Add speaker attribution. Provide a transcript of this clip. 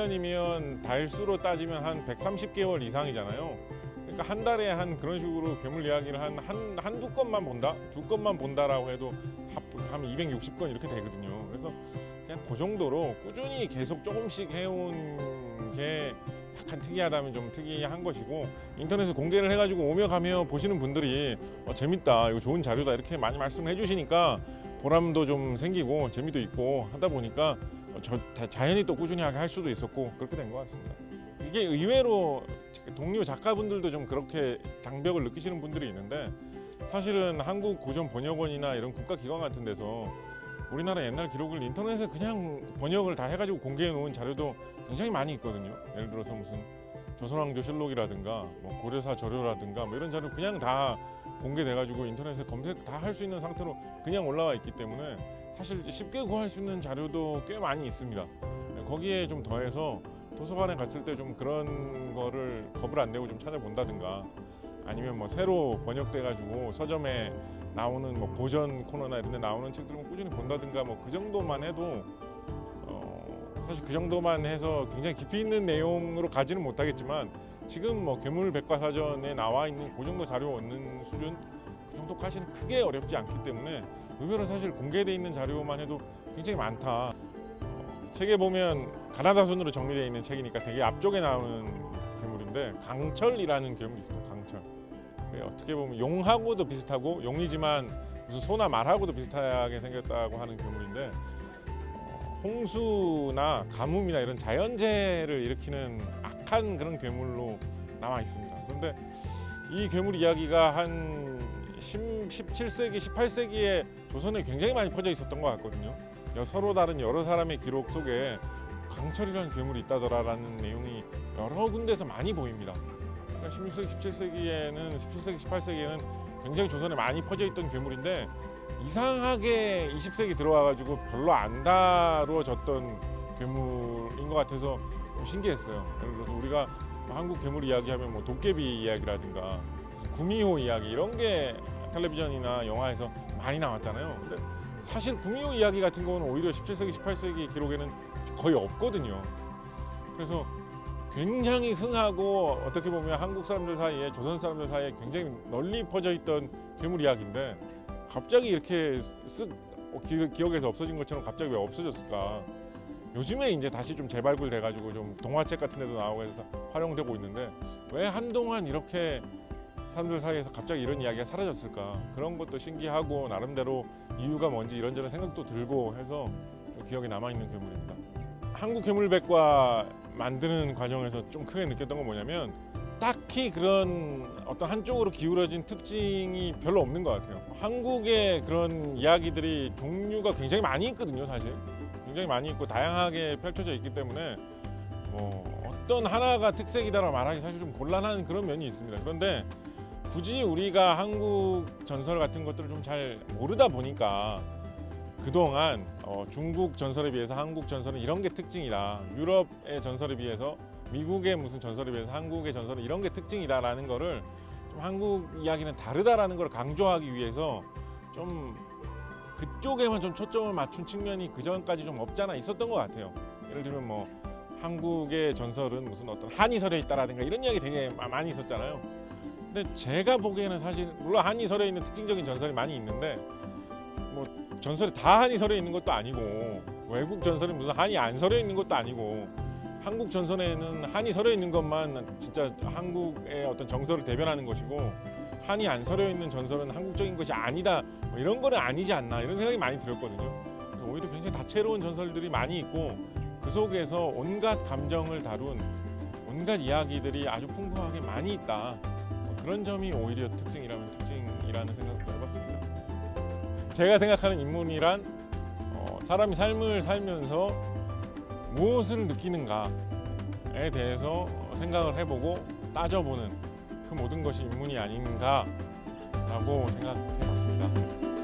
Speaker 1: 10년이면 달수로 따지면 한 130개월 이상이잖아요. 그러니까 한 달에 한 그런 식으로 괴물 이야기를 한두 건만 본다? 두 건만 본다라고 해도 한 260건 이렇게 되거든요. 그래서 그냥 그 정도로 꾸준히 계속 조금씩 해온 게 약간 특이하다면 좀 특이한 것이고, 인터넷에 공개를 해가지고 오며 가며 보시는 분들이 재밌다, 이거 좋은 자료다 이렇게 많이 말씀해 주시니까 보람도 좀 생기고 재미도 있고 하다 보니까 자연히 또 꾸준히 하게 할 수도 있었고 그렇게 된 것 같습니다. 이게 의외로 동료 작가분들도 좀 그렇게 장벽을 느끼시는 분들이 있는데, 사실은 한국 고전 번역원이나 이런 국가기관 같은 데서 우리나라 옛날 기록을 인터넷에 그냥 번역을 다 해가지고 공개해 놓은 자료도 굉장히 많이 있거든요. 예를 들어서 무슨 조선왕조실록이라든가 뭐 고려사 저료라든가 뭐 이런 자료 그냥 다 공개돼가지고 인터넷에 검색 다 할 수 있는 상태로 그냥 올라와 있기 때문에 사실 쉽게 구할 수 있는 자료도 꽤 많이 있습니다. 거기에 좀 더해서 도서관에 갔을 때 좀 그런 거를 겁을 안 내고 좀 찾아본다든가, 아니면 뭐 새로 번역돼가지고 서점에 나오는 뭐 고전 코너나 이런 데 나오는 책들을 꾸준히 본다든가, 뭐 그 정도만 해도 사실 그 정도만 해서 굉장히 깊이 있는 내용으로 가지는 못하겠지만, 지금 뭐 괴물백과사전에 나와 있는 그 정도 자료 얻는 수준, 그 정도까지는 크게 어렵지 않기 때문에 의외로 사실 공개돼 있는 자료만 해도 굉장히 많다. 책에 보면 가나다순으로 정리되어 있는 책이니까 되게 앞쪽에 나오는 괴물인데, 강철이라는 괴물이 있어요. 강철. 어떻게 보면 용하고도 비슷하고, 용이지만 무슨 소나 말하고도 비슷하게 생겼다고 하는 괴물인데, 홍수나 가뭄이나 이런 자연재해를 일으키는 악한 그런 괴물로 나와 있습니다. 그런데 이 괴물 이야기가 한 17세기, 18세기에 조선에 굉장히 많이 퍼져 있었던 것 같거든요. 서로 다른 여러 사람의 기록 속에 강철이라는 괴물이 있다더라라는 내용이 여러 군데서 많이 보입니다. 그러니까 16세기, 17세기에는 17세기, 18세기에는 굉장히 조선에 많이 퍼져 있던 괴물인데, 이상하게 20세기 들어와가지고 별로 안 다루어졌던 괴물인 것 같아서 좀 신기했어요. 예를 들어서 우리가 한국 괴물 이야기하면 뭐 도깨비 이야기라든가 구미호 이야기 이런 게 텔레비전이나 영화에서 많이 나왔잖아요. 근데 사실 구미호 이야기 같은 거는 오히려 17세기, 18세기 기록에는 거의 없거든요. 그래서 굉장히 흔하고 어떻게 보면 한국 사람들 사이에, 조선 사람들 사이에 굉장히 널리 퍼져 있던 괴물 이야기인데, 갑자기 이렇게 기억에서 없어진 것처럼 갑자기 왜 없어졌을까? 요즘에 이제 다시 좀 재발굴돼가지고 좀 동화책 같은 데도 나오고 해서 활용되고 있는데, 왜 한동안 이렇게 사람들 사이에서 갑자기 이런 이야기가 사라졌을까? 그런 것도 신기하고 나름대로 이유가 뭔지 이런저런 생각도 들고 해서 좀 기억에 남아있는 괴물입니다. 한국 괴물백과 만드는 과정에서 좀 크게 느꼈던 건 뭐냐면, 딱히 그런 어떤 한쪽으로 기울어진 특징이 별로 없는 것 같아요. 한국의 그런 이야기들이 종류가 굉장히 많이 있거든요. 사실 굉장히 많이 있고 다양하게 펼쳐져 있기 때문에 뭐 어떤 하나가 특색이다라고 말하기 사실 좀 곤란한 그런 면이 있습니다. 그런데 굳이 우리가 한국 전설 같은 것들을 좀 잘 모르다 보니까 그동안 중국 전설에 비해서 한국 전설은 이런 게 특징이다, 유럽의 전설에 비해서 미국의 무슨 전설에 비해서 한국의 전설은 이런 게 특징이다라는 거를 좀 한국 이야기는 다르다라는 걸 강조하기 위해서 좀 그쪽에만 좀 초점을 맞춘 측면이 그 전까지 좀 없지 않아 있었던 것 같아요. 예를 들면 뭐 한국의 전설은 무슨 어떤 한이설에 있다라든가 이런 이야기 되게 많이 있었잖아요. 근데 제가 보기에는 사실 물론 한이설에 있는 특징적인 전설이 많이 있는데, 뭐 전설이 다 한이설에 있는 것도 아니고, 외국 전설이 무슨 한이 안 설에 있는 것도 아니고, 한국 전설에는 한이 설에 있는 것만 진짜 한국의 어떤 정서를 대변하는 것이고, 한이 안 설에 있는 전설은 한국적인 것이 아니다, 뭐 이런 거는 아니지 않나, 이런 생각이 많이 들었거든요. 오히려 굉장히 다채로운 전설들이 많이 있고, 그 속에서 온갖 감정을 다룬 온갖 이야기들이 아주 풍부하게 많이 있다. 그런 점이 오히려 특징이라면 특징이라는 생각도 해봤습니다. 제가 생각하는 인문이란 사람이 삶을 살면서 무엇을 느끼는가에 대해서 생각을 해보고 따져보는 그 모든 것이 인문이 아닌가라고 생각해봤습니다.